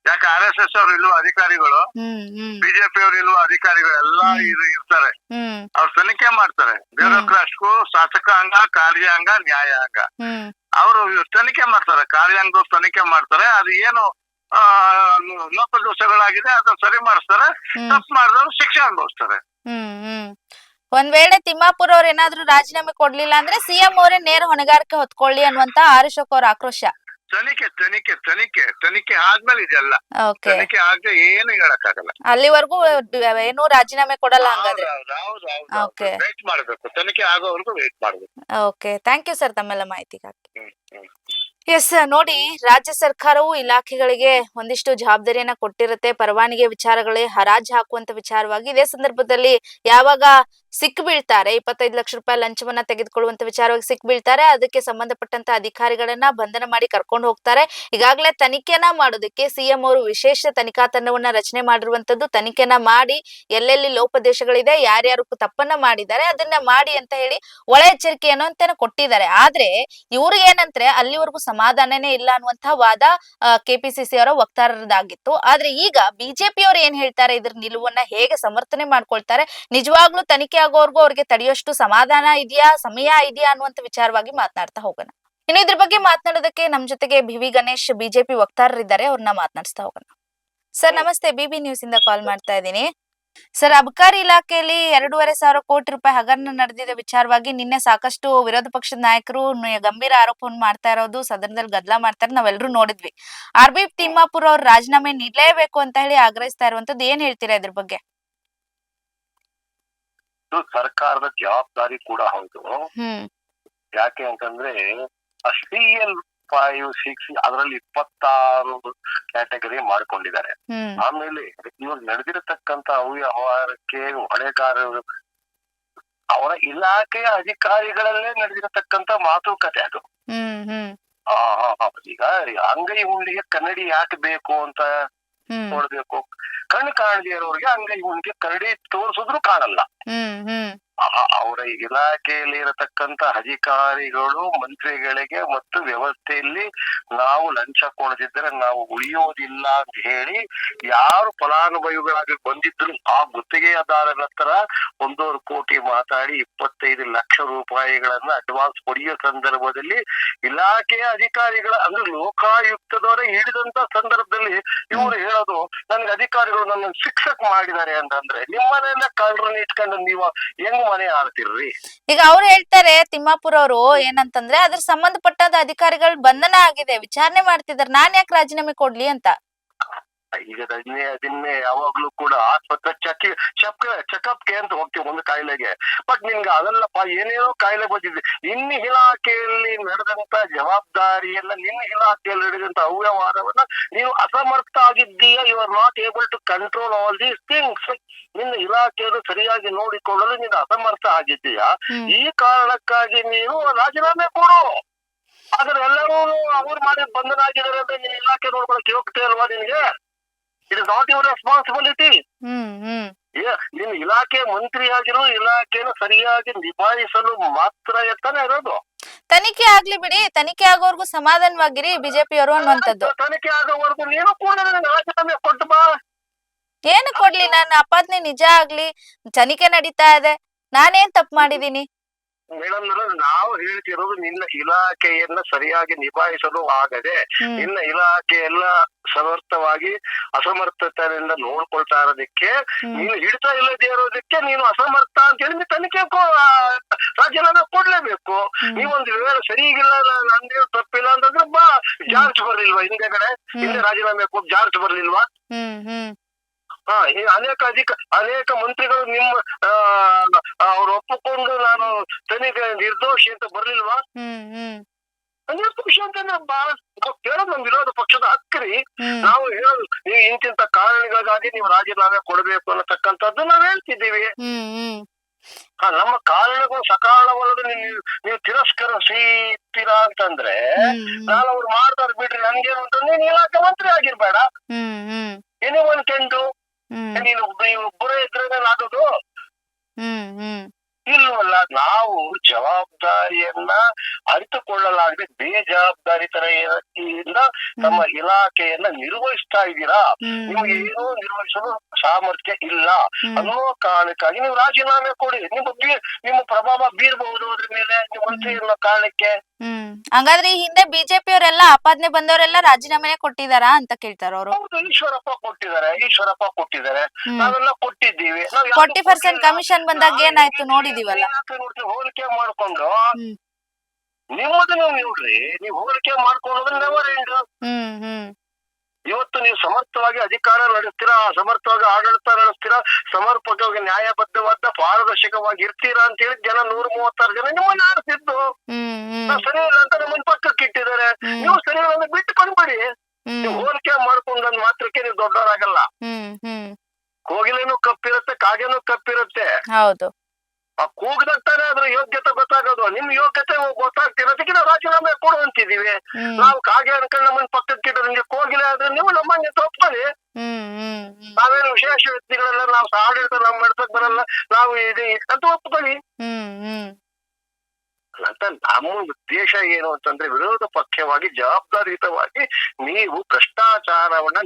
ಯಾಕೆ RSS ಅವ್ರು ಇಲ್ವಾ ಅಧಿಕಾರಿಗಳು, ಬಿಜೆಪಿ ಅವ್ರು ಇಲ್ವಾ ಅಧಿಕಾರಿಗಳು, ಎಲ್ಲಾ ಇರ್ತಾರೆ. ಅವ್ರು ತನಿಖೆ ಮಾಡ್ತಾರೆ. ಬ್ಯೂರೋಕ್ರಾಟ್ಗೂ ಶಾಸಕಾಂಗ, ಕಾರ್ಯಾಂಗ, ನ್ಯಾಯಾಂಗ ಅವರು ತನಿಖೆ ಮಾಡ್ತಾರೆ. ಕಾರ್ಯಾಂಗ ತನಿಖೆ ಮಾಡ್ತಾರೆ. ಅದು ಏನು ಲೋಪದೋಷಗಳಾಗಿದೆ ಅದನ್ನ ಸರಿ ಮಾಡಿಸ್ತಾರೆ. ತಪ್ಪು ಮಾಡಿದವರು ಶಿಕ್ಷೆ ಅನುಭವಿಸ್ತಾರೆ. ಒಂದ್ ವೇಳೆ ತಿಮ್ಮಾಪುರ್ ಅವ್ರ ಏನಾದ್ರು ರಾಜೀನಾಮೆ ಕೊಡ್ಲಿಲ್ಲ ಅಂದ್ರೆ ಸಿಎಂ ಅವರೇ ನೇರ ಹೊಣೆಗಾರಿಕೆ ಹೊತ್ಕೊಳ್ಳಿ ಅನ್ನುವಂತ ಹರ್ಷಕ್ ಅವ್ರ ಆಕ್ರೋಶ. ತನಿಖೆ ಆದ್ಮೇಲೆ ಇದೆಲ್ಲ. ತನಿಖೆ ಆಗದೆ ಏನು ಹೇಳಕ್ಕಾಗಲ್ಲ. ಅಲ್ಲಿವರೆಗೂ ಏನು ರಾಜೀನಾಮೆ ಕೊಡಲ್ಲ ಹಂಗಾದ್ರೆ? ವೇಟ್ ಮಾಡ್ಬೇಕು, ತನಿಖೆ ಆಗೋವರೆಗೂ ವೇಟ್ ಮಾಡ್ಬೇಕು. ಓಕೆ, ಥ್ಯಾಂಕ್ ಯು ಸರ್ ತಮ್ಮೆಲ್ಲ ಮಾಹಿತಿಗಾಗಿ. ಎಸ್, ನೋಡಿ, ರಾಜ್ಯ ಸರ್ಕಾರವು ಇಲಾಖೆಗಳಿಗೆ ಒಂದಿಷ್ಟು ಜವಾಬ್ದಾರಿಯನ್ನ ಕೊಟ್ಟಿರುತ್ತೆ. ಪರವಾನಗಿ ವಿಚಾರಗಳೇ ಹರಾಜು ಹಾಕುವಂತ ವಿಚಾರವಾಗಿ ಇದೇ ಸಂದರ್ಭದಲ್ಲಿ ಯಾವಾಗ ಸಿಕ್ ಬೀಳ್ತಾರೆ, 25 ಲಕ್ಷ ರೂಪಾಯಿ ಲಂಚವನ್ನ ತೆಗೆದುಕೊಳ್ಳುವಂತ ವಿಚಾರವಾಗಿ ಸಿಕ್ ಬೀಳ್ತಾರೆ, ಅದಕ್ಕೆ ಸಂಬಂಧಪಟ್ಟಂತ ಅಧಿಕಾರಿಗಳನ್ನ ಬಂಧನ ಮಾಡಿ ಕರ್ಕೊಂಡು ಹೋಗ್ತಾರೆ. ಈಗಾಗಲೇ ತನಿಖೆನ ಮಾಡೋದಕ್ಕೆ ಸಿಎಂ ಅವರು ವಿಶೇಷ ತನಿಖಾ ತಂಡವನ್ನ ರಚನೆ ಮಾಡಿರುವಂತದ್ದು. ತನಿಖೆನ ಮಾಡಿ ಎಲ್ಲೆಲ್ಲಿ ಲೋಪದೇಶಗಳಿದೆ, ಯಾರ್ಯಾರು ತಪ್ಪನ್ನ ಮಾಡಿದ್ದಾರೆ ಅದನ್ನ ಮಾಡಿ ಅಂತ ಹೇಳಿ ಒಳ ಎಚ್ಚರಿಕೆಯನ್ನು ಅಂತ ಕೊಟ್ಟಿದ್ದಾರೆ. ಆದ್ರೆ ಇವ್ರಿಗೆ ಏನಂದ್ರೆ ಅಲ್ಲಿವರೆಗೂ ಸಮಾಧಾನನೇ ಇಲ್ಲ ಅನ್ನುವಂತಹ ವಾದ ಕೆಪಿಸಿಸಿ ಅವರ ವಕ್ತಾರರದಾಗಿತ್ತು. ಆದ್ರೆ ಈಗ ಬಿಜೆಪಿ ಅವರು ಏನ್ ಹೇಳ್ತಾರೆ, ಇದ್ರ ನಿಲುವನ್ನ ಹೇಗೆ ಸಮರ್ಥನೆ ಮಾಡ್ಕೊಳ್ತಾರೆ, ನಿಜವಾಗ್ಲೂ ತನಿಖೆ ಆಗೋವರೆಗೂ ಅವ್ರಿಗೆ ತಡೆಯೋಷ್ಟು ಸಮಾಧಾನ ಇದೆಯಾ, ಸಮಯ ಇದೆಯಾ ಅನ್ನುವಂತ ವಿಚಾರವಾಗಿ ಮಾತನಾಡ್ತಾ ಹೋಗೋಣ. ಇನ್ನು ಇದ್ರ ಬಗ್ಗೆ ಮಾತನಾಡೋದಕ್ಕೆ ನಮ್ ಜೊತೆಗೆ BV ಗಣೇಶ್ ಬಿಜೆಪಿ ವಕ್ತಾರರಿದ್ದಾರೆ, ಅವ್ರನ್ನ ಮಾತನಾಡಿಸ್ತಾ ಹೋಗೋಣ. ಸರ್ ನಮಸ್ತೆ, BB ನ್ಯೂಸ್ ಇಂದ ಕಾಲ್ ಮಾಡ್ತಾ ಇದ್ದೀನಿ. ಸರ್, ಅಬಕಾರಿ ಇಲಾಖೆಯಲ್ಲಿ 2,500 ಕೋಟಿ ರೂಪಾಯಿ ಹಗರಣ ನಡೆದಿದೆ ವಿಚಾರವಾಗಿ ನಿನ್ನೆ ಸಾಕಷ್ಟು ವಿರೋಧ ಪಕ್ಷದ ನಾಯಕರು ಗಂಭೀರ ಆರೋಪವನ್ನು ಮಾಡ್ತಾ ಇರೋದು, ಸದನದಲ್ಲಿ ಗದ್ದಲ ಮಾಡ್ತಾರೆ, ನಾವೆಲ್ಲರೂ ನೋಡಿದ್ವಿ. RB ತಿಮ್ಮಾಪುರ್ ಅವ್ರ ರಾಜೀನಾಮೆ ನೀಡಲೇಬೇಕು ಅಂತ ಹೇಳಿ ಆಗ್ರಹಿಸ್ತಾ ಇರುವಂತದ್ದು, ಏನ್ ಹೇಳ್ತೀರಾ ಇದ್ರ ಬಗ್ಗೆ? ಸರ್ಕಾರದ ಜವಾಬ್ದಾರಿ ಕೂಡ ಹೌದು. ಯಾಕೆ ಅಂತಂದ್ರೆ CL 5, 6 ಅದರಲ್ಲಿ 26 ಕ್ಯಾಟಗರಿ ಮಾಡ್ಕೊಂಡಿದ್ದಾರೆ. ಆಮೇಲೆ ಇವಾಗ ನಡೆದಿರತಕ್ಕಂತ ಅವ್ಯವಹಾರಕ್ಕೆ ಹೊಣೆಗಾರರು ಅವರ ಇಲಾಖೆಯ ಅಧಿಕಾರಿಗಳಲ್ಲೇ ನಡೆದಿರತಕ್ಕಂತ ಮಾತುಕತೆ ಅದು. ಈಗ ಅಂಗೈ ಹುಣ್ಣಿಗೆ ಕನ್ನಡಿ ಯಾಕೆ ಬೇಕು ಅಂತ ನೋಡ್ಬೇಕು. ಕಣ್ಣು ಕಾಣದೇ ಇರೋರಿಗೆ ಅಂಗೈ ಹುಣ್ಣಿಗೆ ಕನ್ನಡಿ ತೋರಿಸಿದ್ರು ಕಾಣಲ್ಲ. ಅವರ ಇಲಾಖೆಯಲ್ಲಿ ಇರತಕ್ಕಂತ ಅಧಿಕಾರಿಗಳು ಮಂತ್ರಿಗಳಿಗೆ ಮತ್ತು ವ್ಯವಸ್ಥೆಯಲ್ಲಿ ನಾವು ಲಂಚ ಕೊಡದಿದ್ದರೆ ನಾವು ಉಳಿಯೋದಿಲ್ಲ ಅಂತ ಹೇಳಿ ಯಾರು ಫಲಾನುಭವಿಗಳಾಗಿ ಬಂದಿದ್ರು ಆ ಗುತ್ತಿಗೆದಾರರ ಹತ್ರ 1.5 ಕೋಟಿ ಮಾತಾಡಿ 25 ಲಕ್ಷ ರೂಪಾಯಿಗಳನ್ನ ಅಡ್ವಾನ್ಸ್ ಪಡೆಯುವ ಸಂದರ್ಭದಲ್ಲಿ ಇಲಾಖೆಯ ಅಧಿಕಾರಿಗಳ ಅಂದ್ರೆ ಲೋಕಾಯುಕ್ತದವರೇ ಹಿಡಿದಂತ ಸಂದರ್ಭದಲ್ಲಿ ಇವರು ಹೇಳೋದು ನನ್ಗೆ ಅಧಿಕಾರಿಗಳು ನನ್ನ ಶಿಕ್ಷಕ ಮಾಡಿದ್ದಾರೆ ಅಂತಂದ್ರೆ ನಿಮ್ಮನೆಯಲ್ಲ ಕಳ್ಳರನ್ನ ಇಟ್ಕೊಂಡು ನೀವು ಹೆಂಗ್ ಮನೆ ಆಳ್ತಿರ್ರಿ? ಈಗ ಅವ್ರು ಹೇಳ್ತಾರೆ ತಿಮ್ಮಾಪುರ್ ಅವರು ಏನಂತಂದ್ರೆ ಅದ್ರ ಸಂಬಂಧಪಟ್ಟಾದ ಅಧಿಕಾರಿಗಳು ಬಂಧನ ಆಗಿದೆ, ವಿಚಾರಣೆ ಮಾಡ್ತಿದಾರೆ, ನಾನ್ ಯಾಕೆ ರಾಜೀನಾಮೆ ಕೊಡ್ಲಿ ಅಂತ. ಈಗ ಅದನ್ನೇ ಯಾವಾಗ್ಲೂ ಕೂಡ ಆಸ್ಪತ್ರೆ ಚೆಕಪ್ಗೆ ಅಂತ ಹೋಗ್ತೀವಿ ಒಂದು ಕಾಯಿಲೆಗೆ. ಬಟ್ ನಿನ್ಗೆ ಅದಲ್ಲಪ್ಪ ಏನೇನೋ ಕಾಯಿಲೆ ಬಂದಿದೆ, ನಿನ್ನ ಇಲಾಖೆಯಲ್ಲಿ ನಡೆದಂತ ಜವಾಬ್ದಾರಿಯನ್ನ ನಿನ್ನ ಇಲಾಖೆಯಲ್ಲಿ ನಡೆದಂತ ಅವ್ಯವಹಾರವನ್ನ ನೀವು ಅಸಮರ್ಥ ಆಗಿದ್ದೀಯಾ. You are not able to control all these things. ನಿನ್ನ ಇಲಾಖೆಯನ್ನು ಸರಿಯಾಗಿ ನೋಡಿಕೊಳ್ಳಲು ನೀನು ಅಸಮರ್ಥ ಆಗಿದ್ದೀಯಾ. ಈ ಕಾರಣಕ್ಕಾಗಿ ನೀನು ರಾಜೀನಾಮೆ ಕೊಡು. ಆದ್ರೆ ಎಲ್ಲರೂ ಅವ್ರು ಮಾಡಿ ಬಂಧನ ಆಗಿದ್ದಾರೆ ಅಂದ್ರೆ ನಿನ್ನ ಇಲಾಖೆ ನೋಡ್ಕೊಳಕ್ಕೆ ಹೋಗ್ತೇ ಅಲ್ವಾ ನಿನ್ಗೆ? It is not your responsibility. ನಿನ್ನ ಇಲಾಖೆ ಮಂತ್ರಿ ಆಗಿರೋ ಇಲಾಖೆಯನ್ನು ಸರಿಯಾಗಿ ನಿಭಾಯಿಸಲು ಮಾತ್ರ ಎತ್ತಾನೆ ಇರೋದು. ತನಿಖೆ ಆಗ್ಲಿ ಬಿಡಿ, ತನಿಖೆ ಆಗೋವರ್ಗು ಸಮಾಧಾನವಾಗಿರಿ ಬಿಜೆಪಿಯವರು ಅನ್ನುವಂಥದ್ದು. ತನಿಖೆ ಆಗೋವರೆಗೂ ನೀನು ಕೂಡ ರಾಜೀನಾಮೆ ಕೊಟ್ಟು ಬಾ. ಏನು ಕೊಡ್ಲಿ, ನನ್ನ ಆಪಾದನೆ ನಿಜ ಆಗ್ಲಿ, ತನಿಖೆ ನಡೀತಾ ಇದೆ, ನಾನೇನ್ ತಪ್ಪು ಮಾಡಿದೀನಿ? ಮೇಡಮ್ ನಾವು ಹೇಳ್ತಿರೋದು ನಿನ್ನ ಇಲಾಖೆಯನ್ನ ಸರಿಯಾಗಿ ನಿಭಾಯಿಸಲು ಆಗದೆ ನಿನ್ನ ಇಲಾಖೆಯನ್ನ ಸಮರ್ಥವಾಗಿ ಅಸಮರ್ಥತೆಯಿಂದ ನೋಡ್ಕೊಳ್ತಾ ಇರೋದಕ್ಕೆ ನೀನು ಹಿಡ್ತಾ ಇಲ್ಲದೆ ಇರೋದಕ್ಕೆ ನೀನು ಅಸಮರ್ಥ ಅಂತ ಹೇಳಿ ತನಿಖೆ ರಾಜೀನಾಮೆ ಕೊಡ್ಲೇಬೇಕು. ನೀವೊಂದು ವೇಳೆ ಸರಿಗಿಲ್ಲ ನಂದೇ ತಪ್ಪಿಲ್ಲ ಅಂತಂದ್ರೆ ಬಾ. ಜಾರ್ಜ್ ಬರ್ಲಿಲ್ವಾ ಹಿಂದೆಗಡೆ? ಹಿಂದೆ ರಾಜೀನಾಮೆ ಕೊಟ್ಟು ಜಾರ್ಜ್ ಬರ್ಲಿಲ್ವಾ? ಅನೇಕ ಮಂತ್ರಿಗಳು ನಿಮ್ಮ ಅವ್ರು ಒಪ್ಪಿಕೊಂಡು ನಾನು ತನಿಖೆ ನಿರ್ದೋಷಿ ಅಂತ ಬರ್ಲಿಲ್ವಾ? ನಿರ್ದೋಷಿ ಅಂತಂದ್ರೆ ಕೇಳೋದು ನಮ್ ವಿರೋಧ ಪಕ್ಷದ ಹಕ್ಕ್ರಿ. ನಾವು ಹೇಳೋದು ನೀವು ಇಂತಿಂತ ಕಾರಣಗಳಿಗಾಗಿ ನೀವು ರಾಜೀನಾಮೆ ಕೊಡಬೇಕು ಅನ್ನತಕ್ಕಂಥದ್ದು ನಾವ್ ಹೇಳ್ತಿದ್ದೀವಿ. ನಮ್ಮ ಕಾರಣಗಳು ಸಕಾಲವಲ್ಲದ ನೀವು ತಿರಸ್ಕರಿಸ್ತೀರಾ ಅಂತಂದ್ರೆ ನಾನು ಅವ್ರು ಮಾಡ್ತಾರ ಬಿಡ್ರಿ, ನನ್ಗೇನು ಅಂತಂದ್ರೆ ನೀನ್ ಇಲಾಖೆ ಮಂತ್ರಿ ಆಗಿರ್ಬೇಡ. Anyone can do. ನೀನು ಒಬ್ಬರೇ ಇದ್ರೆ ಆಗೋದು ಇಲ್ವಲ್ಲ. ನಾವು ಜವಾಬ್ದಾರಿಯನ್ನ ಅರಿತುಕೊಳ್ಳಲಾಗದೆ ಬೇಜವಾಬ್ದಾರಿತನದಿಂದ ನಮ್ಮ ಇಲಾಖೆಯನ್ನ ನಿರ್ವಹಿಸ್ತಾ ಇದ್ದೀರಾ. ನಿಮ್ಗೆ ಏನೂ ನಿರ್ವಹಿಸಲು ಸಾಮರ್ಥ್ಯ ಇಲ್ಲ ಅನ್ನೋ ಕಾರಣಕ್ಕಾಗಿ ನೀವು ರಾಜೀನಾಮೆ ಕೊಡಿ. ನಿಮ್ಮ ಪ್ರಭಾವ ಬೀರ್ಬಹುದು ಅದ್ರ ಮೇಲೆ ನಿಮ್ಮ ಮಂತ್ರಿ ಇರೋ ಕಾರಣಕ್ಕೆ. ಹಂಗಾದ್ರೆ ಈ ಹಿಂದೆ ಬಿಜೆಪಿ ಅವರೆಲ್ಲ ಆಪಾದನೆ ಬಂದವರೆಲ್ಲ ರಾಜೀನಾಮೆ ಕೊಟ್ಟಿದಾರಾ ಅಂತ ಕೇಳ್ತಾರ ಅವರು. ಈಶ್ವರಪ್ಪ ಕೊಟ್ಟಿದ್ದಾರೆ, ನಾವೆಲ್ಲ ಕೊಟ್ಟಿದ್ದೀವಿ. 40% ಕಮಿಷನ್ ಬಂದಾಗ ಏನಾಯ್ತು ನೋಡಿದೀವಲ್ಲ. ಹೋಲಿಕೆ ಮಾಡ್ಕೊಂಡು ನಿಮ್ಮದನ್ನ ನೋಡ್ರಿ, ನೀವು ಹೋಲಿಕೆ ಮಾಡ್ಕೊಳ್ಳೋದ್ರೆ ನೆವರ್ ಎಂಡ್. ಇವತ್ತು ನೀವು ಸಮರ್ಥವಾಗಿ ಅಧಿಕಾರ ನಡೆಸ್ತೀರಾ, ಸಮರ್ಥವಾಗಿ ಆಡಳಿತ ನಡೆಸ್ತೀರಾ, ಸಮರ್ಪಕವಾಗಿ ನ್ಯಾಯಬದ್ಧವಾದ ಪಾರದರ್ಶಕವಾಗಿ ಇರ್ತೀರಾ ಅಂತ ಹೇಳಿ ಜನ 136 ಜನ ನಿಮ್ಮನ್ನ ಆಡ್ತಿದ್ದು. ಸರಿ ಇಲ್ಲ ಅಂತ ನಮ್ಮನ್ನ ಪಕ್ಕಕ್ಕೆ ಇಟ್ಟಿದ್ದಾರೆ. ನೀವು ಸರಿ ಇಲ್ಲ ಅಂದ್ರೆ ಬಿಟ್ಟು ಬಂದ್ಬಿಡಿ. ನೀವು ಹೋಲಿಕೆ ಮಾಡ್ಕೊಂಡ್ ಮಾತ್ರಕ್ಕೆ ನೀವು ದೊಡ್ಡವರಾಗಲ್ಲ. ಕೋಗಿಲೇನು ಕಪ್ಪಿರುತ್ತೆ, ಕಾಗೆನೂ ಕಪ್ಪಿರುತ್ತೆ. ಹೌದು. ಆ ಕೂಗದಕ್ತಾನೆ ಅದ್ರ ಯೋಗ್ಯತೆ ಗೊತ್ತಾಗೋದು. ನಿಮ್ ಯೋಗ್ಯತೆ ಗೊತ್ತಾಗ್ತಿರೋದಕ್ಕೆ ನಾವು ರಾಜೀನಾಮೆ ಕೊಡು ಅಂತಿದೀವಿ. ನಾವು ಕಾಗೆ ಅನ್ಕೊಂಡು ನಮ್ಮನ್ನ ಪಕ್ಕಕ್ಕೆ ಇಟ್ಟರೆ ನಿಮ್ಗೆ ಕೋಗಿಲೆ ಆದ್ರೆ ನೀವು ನಮ್ಮನ್ನ ತಪ್ಪಿಕೊಳ್ಳಿ. ನಾವೇನು ವಿಶೇಷ ವ್ಯಕ್ತಿಗಳೆಲ್ಲ ನಾವು ಆಡಳಿತ ನಾವು ಮಾಡ್ಸಕ್ ಬರಲ್ಲ, ನಾವು ಇದೆ ಅಂತ ಒಪ್ಕೊಳ್ಳಿ ಅಂತ. ನಮ್ಮ ಉದ್ದೇಶ ಏನು ಅಂತಂದ್ರೆ ವಿರೋಧ ಪಕ್ಷವಾಗಿ ಜವಾಬ್ದಾರಿಯುತವಾಗಿ ನೀವು ಭ್ರಷ್ಟಾಚಾರವನ್ನ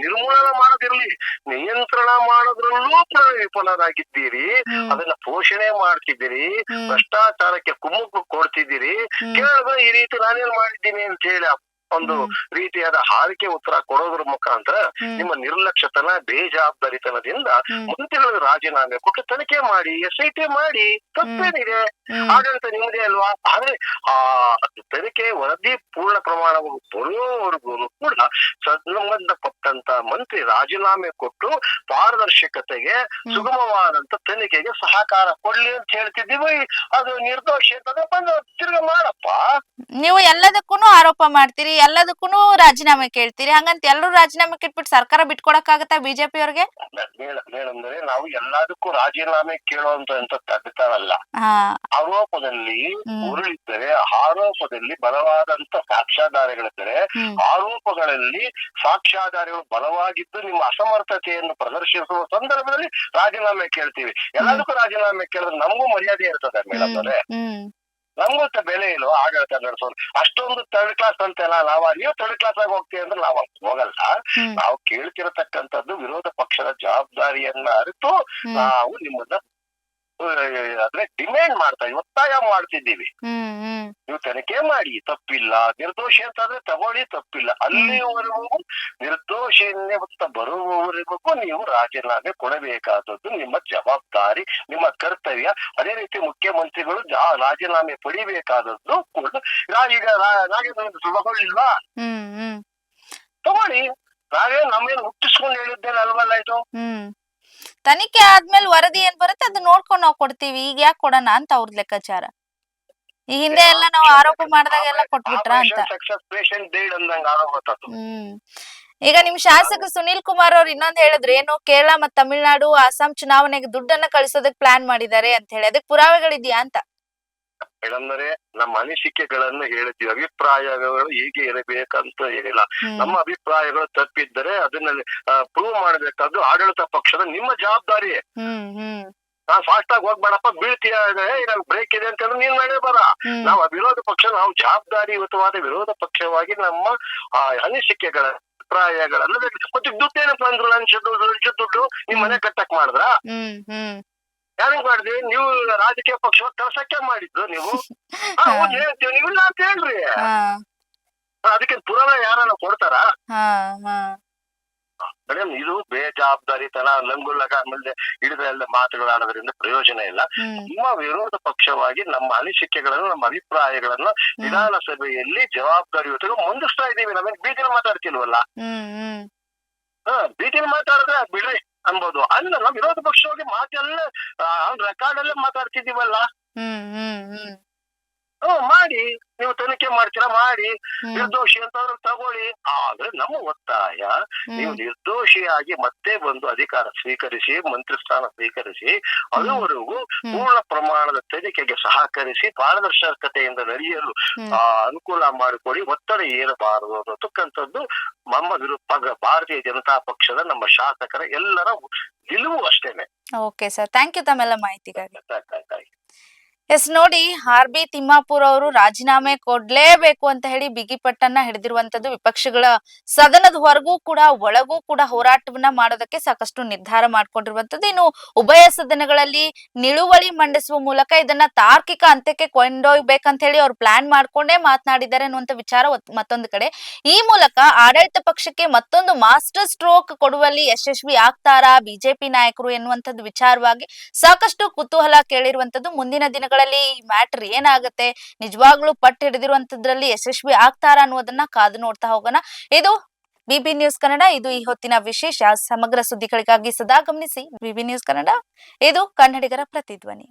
ನಿರ್ಮೂಲನ ಮಾಡೋದಿರ್ಲಿ, ನಿಯಂತ್ರಣ ಮಾಡೋದ್ರಲ್ಲೂ ಕೂಡ ವಿಫಲರಾಗಿದ್ದೀರಿ. ಅದನ್ನ ಪೋಷಣೆ ಮಾಡ್ತಿದ್ದೀರಿ, ಭ್ರಷ್ಟಾಚಾರಕ್ಕೆ ಕುಮ್ಮಕ್ಕು ಕೊಡ್ತಿದ್ದೀರಿ. ಕೇಳಿದ್ರೆ ಈ ರೀತಿ ನಾನೇನ್ ಮಾಡಿದ್ದೀನಿ ಅಂತ ಹೇಳಿ ಒಂದು ರೀತಿಯಾದ ಹಾರಿಕೆ ಉತ್ತರ ಕೊಡೋದ್ರ ಮುಖಾಂತರ ನಿಮ್ಮ ನಿರ್ಲಕ್ಷ್ಯತನ ಬೇಜವಾಬ್ದಾರಿತನದಿಂದ ಮಂತ್ರಿಗಳಿಗೆ ರಾಜೀನಾಮೆ ಕೊಟ್ಟು ತನಿಖೆ ಮಾಡಿ, SIT ಮಾಡಿ, ತಪ್ಪೇನಿದೆ? ಆಡಳಿತ ನಿಮ್ಮದೇ ಅಲ್ವಾ? ಆದ್ರೆ ಆ ತನಿಖೆ ವರದಿ ಪೂರ್ಣ ಪ್ರಮಾಣವಾಗಿ ಬರುವವರೆಗೂ ಕೂಡ ಸಂಬಂಧಪಟ್ಟಂತ ಮಂತ್ರಿ ರಾಜೀನಾಮೆ ಕೊಟ್ಟು ಪಾರದರ್ಶಕತೆಗೆ ಸುಗಮವಾದಂತ ತನಿಖೆಗೆ ಸಹಕಾರ ಕೊಡ್ಲಿ ಅಂತ ಹೇಳ್ತಿದ್ದೀವಿ. ಅದು ನಿರ್ದೋಷಿ ಅಂತಂದ್ರೆ ಬಂದು ತಿರ್ಗ ಮಾಡಪ್ಪ. ನೀವು ಎಲ್ಲದಕ್ಕೂ ಆರೋಪ ಮಾಡ್ತೀರಿ, ಎಲ್ಲದಕ್ಕೂ ರಾಜೀನಾಮೆ ಕೇಳ್ತೀರಿ. ಹಂಗಂತ ಎಲ್ಲರೂ ರಾಜೀನಾಮೆ ಕೆಟ್ಬಿಟ್ಟು ಸರ್ಕಾರ ಬಿಟ್ಕೊಡಕ್ ಆಗತ್ತಾ ಬಿಜೆಪಿ ಅವ್ರಿಗೆ? ಮೇಡಮ್ ನಾವು ಎಲ್ಲದಕ್ಕೂ ರಾಜೀನಾಮೆ ಕೇಳುವಂತ ತಗ್ತಾರಲ್ಲ. ಹಾ ಆರೋಪದಲ್ಲಿ ಉರುಳಿದ್ದರೆ, ಆರೋಪದಲ್ಲಿ ಬಲವಾದಂತ ಸಾಕ್ಷ್ಯಾಧಾರಗಳಿದ್ದರೆ, ಆರೋಪಗಳಲ್ಲಿ ಸಾಕ್ಷ್ಯಾಧಾರಗಳು ಬಲವಾಗಿದ್ದು ನಿಮ್ಮ ಅಸಮರ್ಥತೆಯನ್ನು ಪ್ರದರ್ಶಿಸುವ ಸಂದರ್ಭದಲ್ಲಿ ರಾಜೀನಾಮೆ ಕೇಳ್ತೀವಿ. ಎಲ್ಲದಕ್ಕೂ ರಾಜೀನಾಮೆ ಕೇಳಿದ್ರೆ ನಮಗೂ ಮರ್ಯಾದೆ ಇರ್ತದೆ ಮೇಡಮ್ ಅವರೇ, ನಮಗೂ ಬೆಲೆ ಇಲ್ವಾ ಆಡಳಿತ ನಡೆಸೋದು. ಅಷ್ಟೊಂದು ಥರ್ಡ್ ಕ್ಲಾಸ್ ಅಂತೆಲ್ಲ ನೀವು ಥರ್ಡ್ ಕ್ಲಾಸ್ ಆಗಿ ಹೋಗ್ತೀವಿ ಅಂದ್ರೆ ನಾವು ಹೋಗಲ್ಲ. ನಾವು ಕೇಳ್ತಿರತಕ್ಕಂಥದ್ದು ವಿರೋಧ ಪಕ್ಷದ ಜವಾಬ್ದಾರಿಯನ್ನ ಅರಿತು ನಾವು ನಿಮ್ಮನ್ನ ಅಂದ್ರೆ ಡಿಮ್ಯಾಂಡ್ ಮಾಡ್ತಾ ಒತ್ತಾಯ ಮಾಡ್ತಿದ್ದೀವಿ. ನೀವು ತನಿಖೆ ಮಾಡಿ, ತಪ್ಪಿಲ್ಲ. ನಿರ್ದೋಷಿ ಅಂತಂದ್ರೆ ತಗೊಳ್ಳಿ, ತಪ್ಪಿಲ್ಲ. ಅಲ್ಲಿವರೆಗೂ ನಿರ್ದೋಷಿಯನ್ನೇ ಬರುವವರೆಗೂ ನೀವು ರಾಜೀನಾಮೆ ಕೊಡಬೇಕಾದದ್ದು ನಿಮ್ಮ ಜವಾಬ್ದಾರಿ, ನಿಮ್ಮ ಕರ್ತವ್ಯ. ಅದೇ ರೀತಿ ಮುಖ್ಯಮಂತ್ರಿಗಳು ರಾಜೀನಾಮೆ ಪಡಿಬೇಕಾದದ್ದು ಕೂಡ. ಈಗ ತಗೊಳ್ಳಿಲ್ವಾ, ತಗೊಳ್ಳಿ. ನಾವೇ ನಮ್ಮೇಲೆ ಹುಟ್ಟಿಸ್ಕೊಂಡು ಹೇಳಿದ್ದೇನೆ ಅಲ್ವಲ್ಲ ಇದು. ತನಿಖೆ ಆದ್ಮೇಲೆ ವರದಿ ಏನ್ ಬರುತ್ತೆ ಅದು ನೋಡ್ಕೊಂಡು ನಾವು ಕೊಡ್ತೀವಿ. ಈಗ ಯಾಕೆ ಕೊಡೋಣ ಅಂತ ಅವ್ರ ಲೆಕ್ಕಾಚಾರ. ಈ ಹಿಂದೆ ಎಲ್ಲ ನಾವು ಆರೋಪ ಮಾಡಿದಾಗ ಎಲ್ಲ ಕೊಟ್ಬಿಟ್ರ ಅಂತ. ಈಗ ನಿಮ್ ಶಾಸಕ ಸುನೀಲ್ ಕುಮಾರ್ ಅವ್ರು ಇನ್ನೊಂದ್ ಹೇಳಿದ್ರು, ಏನು ಕೇರಳ ಮತ್ ತಮಿಳ್ನಾಡು ಅಸ್ಸಾಂ ಚುನಾವಣೆಗೆ ದುಡ್ಡನ್ನ ಕಳಿಸೋದಕ್ ಪ್ಲಾನ್ ಮಾಡಿದ್ದಾರೆ ಅಂತ ಹೇಳಿ. ಅದಕ್ಕೆ ಪುರಾವೆಗಳಿದ್ಯಾ ಅಂತ? ಮೇಡಮ್ನವರೇ, ನಮ್ಮ ಅನಿಸಿಕೆಗಳನ್ನು ಹೇಳಿದ್ವಿ. ಅಭಿಪ್ರಾಯಗಳು ಹೀಗೆ ಇರಬೇಕಂತ ಏನಿಲ್ಲ. ನಮ್ಮ ಅಭಿಪ್ರಾಯಗಳು ತಪ್ಪಿದ್ದರೆ ಅದನ್ನ ಪ್ರೂವ್ ಮಾಡಬೇಕಾದ್ದು ಆಡಳಿತ ಪಕ್ಷದ ನಿಮ್ಮ ಜವಾಬ್ದಾರಿ. ನಾನ್ ಫಾಸ್ಟ್ ಆಗಿ ಹೋಗ್ಬೇಡಪ್ಪ, ಬೀಳ್ತೀಯ, ನನ್ ಬ್ರೇಕ್ ಇದೆ ಅಂತ ನೀನ್ ಮಾಡೇ ಬರ. ನಾವು ವಿರೋಧ ಪಕ್ಷ, ನಾವು ಜವಾಬ್ದಾರಿಯುತವಾದ ವಿರೋಧ ಪಕ್ಷವಾಗಿ ನಮ್ಮ ಅನಿಸಿಕೆಗಳ ಅಭಿಪ್ರಾಯಗಳನ್ನ ಮತ್ತೆ ದುಡ್ಡೇನಪ್ಪ ಅಂದ್ರು, ದುಡ್ಡು ನಿಮ್ ಮನೆ ಕಟ್ಟಕ್ ಮಾಡಿದ್ರ? ಯಾರಿಗ್ ಮಾಡಿದ್ವಿ? ನೀವು ರಾಜಕೀಯ ಪಕ್ಷ ಕೆಲಸಕ್ಕೆ ಮಾಡಿದ್ದು ನೀವು. ಹೇಳ್ತೀವಿ ನೀವಿಲ್ಲ ಅಂತ ಹೇಳ್ರಿ. ಅದಕ್ಕೆ ಪುರಾಣ ಯಾರನ್ನ ಕೊಡ್ತಾರ ಮೇಡಮ್? ಇದು ಬೇಜವಾಬ್ದಾರಿತನ, ಲಂಗುಲಗ ಆಮೇಲೆ ಹಿಡಿದ ಮಾತುಗಳಾಡೋದ್ರಿಂದ ಪ್ರಯೋಜನ ಇಲ್ಲ. ನಿಮ್ಮ ವಿರೋಧ ಪಕ್ಷವಾಗಿ ನಮ್ಮ ಅನಿಸಿಕೆಗಳನ್ನು, ನಮ್ಮ ಅಭಿಪ್ರಾಯಗಳನ್ನ ವಿಧಾನಸಭೆಯಲ್ಲಿ ಜವಾಬ್ದಾರಿಯುತ ಮುಂದಿಸ್ತಾ ಇದ್ದೀವಿ. ನಾವೇನ್ ಬೀದಿನ ಮಾತಾಡ್ತಿಲ್ವಲ್ಲ. ಬೀದಿನ ಮಾತಾಡಿದ್ರೆ ಬಿಡ್ರಿ ಅನ್ಬೋದು. ಅಲ್ಲ, ನಾವು ವಿರೋಧ ಪಕ್ಷವಾಗಿ ಮಾತೆಲ್ಲ ರೆಕಾರ್ಡ್ ಅಲ್ಲೇ ಮಾತಾಡ್ತಿದೀವಲ್ಲ. ಮಾಡಿ, ನೀವು ತನಿಖೆ ಮಾಡ್ತೀರಾ ಮಾಡಿ, ನಿರ್ದೋಷಿ ಅಂತಂದ್ರೆ ತಗೊಳ್ಳಿ. ಆದ್ರೆ ನಮ್ಮ ಒತ್ತಾಯ, ನೀವು ನಿರ್ದೋಷಿಯಾಗಿ ಮತ್ತೆ ಬಂದು ಅಧಿಕಾರ ಸ್ವೀಕರಿಸಿ, ಮಂತ್ರಿ ಸ್ಥಾನ ಸ್ವೀಕರಿಸಿ, ಅದುವರೆಗೂ ಪೂರ್ಣ ಪ್ರಮಾಣದ ತನಿಖೆಗೆ ಸಹಕರಿಸಿ ಪಾರದರ್ಶಕತೆಯಿಂದ ನಡೆಯಲು ಅನುಕೂಲ ಮಾಡಿಕೊಡಿ. ಒತ್ತಡ ಏರಬಾರದು ಅನ್ನತಕ್ಕಂಥದ್ದು ನಮ್ಮ ಭಾರತೀಯ ಜನತಾ ಪಕ್ಷದ ನಮ್ಮ ಶಾಸಕರ ಎಲ್ಲರ ನಿಲುವು ಅಷ್ಟೇನೆ. ಓಕೆ ಸರ್, ಥ್ಯಾಂಕ್ ಯು ತಮ್ಮೆಲ್ಲ ಮಾಹಿತಿಗಾಗಿ. ಎಸ್, ನೋಡಿ, ಆರ್.ಬಿ. ತಿಮ್ಮಾಪುರ್ ಅವರು ರಾಜೀನಾಮೆ ಕೊಡ್ಲೇಬೇಕು ಅಂತ ಹೇಳಿ ಬಿಗಿಪಟ್ಟನ್ನ ಹಿಡಿದಿರುವಂತದ್ದು. ವಿಪಕ್ಷಗಳ ಸದನದ ಹೊರಗೂ ಕೂಡ ಒಳಗೂ ಕೂಡ ಹೋರಾಟವನ್ನ ಮಾಡೋದಕ್ಕೆ ಸಾಕಷ್ಟು ನಿರ್ಧಾರ ಮಾಡ್ಕೊಂಡಿರುವಂತದ್ದು. ಇನ್ನು ಉಭಯ ಸದನಗಳಲ್ಲಿ ನಿಲುವಳಿ ಮಂಡಿಸುವ ಮೂಲಕ ಇದನ್ನ ತಾರ್ಕಿಕ ಅಂತ್ಯಕ್ಕೆ ಕೊಂಡೊಯ್ಬೇಕಂತ ಹೇಳಿ ಅವ್ರು ಪ್ಲಾನ್ ಮಾಡ್ಕೊಂಡೇ ಮಾತನಾಡಿದ್ದಾರೆ ಅನ್ನುವಂತ ವಿಚಾರ ಮತ್ತೊಂದು ಕಡೆ. ಈ ಮೂಲಕ ಆಡಳಿತ ಪಕ್ಷಕ್ಕೆ ಮತ್ತೊಂದು ಮಾಸ್ಟರ್ ಸ್ಟ್ರೋಕ್ ಕೊಡುವಲ್ಲಿ ಯಶಸ್ವಿ ಆಗ್ತಾರಾ ಬಿಜೆಪಿ ನಾಯಕರು ಎನ್ನುವಂಥದ್ದು ವಿಚಾರವಾಗಿ ಸಾಕಷ್ಟು ಕುತೂಹಲ ಕೇಳಿರುವಂತದ್ದು. ಮುಂದಿನ ದಿನಗಳ ಈ ಮ್ಯಾಟರ್ ಏನಾಗುತ್ತೆ, ನಿಜವಾಗ್ಲೂ ಪಟ್ಟು ಹಿಡಿದಿರುವಂತದ್ರಲ್ಲಿ ಯಶಸ್ವಿ ಆಗ್ತಾರಾ ಅನ್ನೋದನ್ನ ಕಾದು ನೋಡ್ತಾ ಹೋಗೋಣ. ಇದು ಬಿಬಿ ನ್ಯೂಸ್ ಕನ್ನಡ. ಇದು ಈ ಹೊತ್ತಿನ ವಿಶೇಷ. ಸಮಗ್ರ ಸುದ್ದಿಗಳಿಗಾಗಿ ಸದಾ ಗಮನಿಸಿ ಬಿಬಿ ನ್ಯೂಸ್ ಕನ್ನಡ. ಇದು ಕನ್ನಡಿಗರ ಪ್ರತಿಧ್ವನಿ.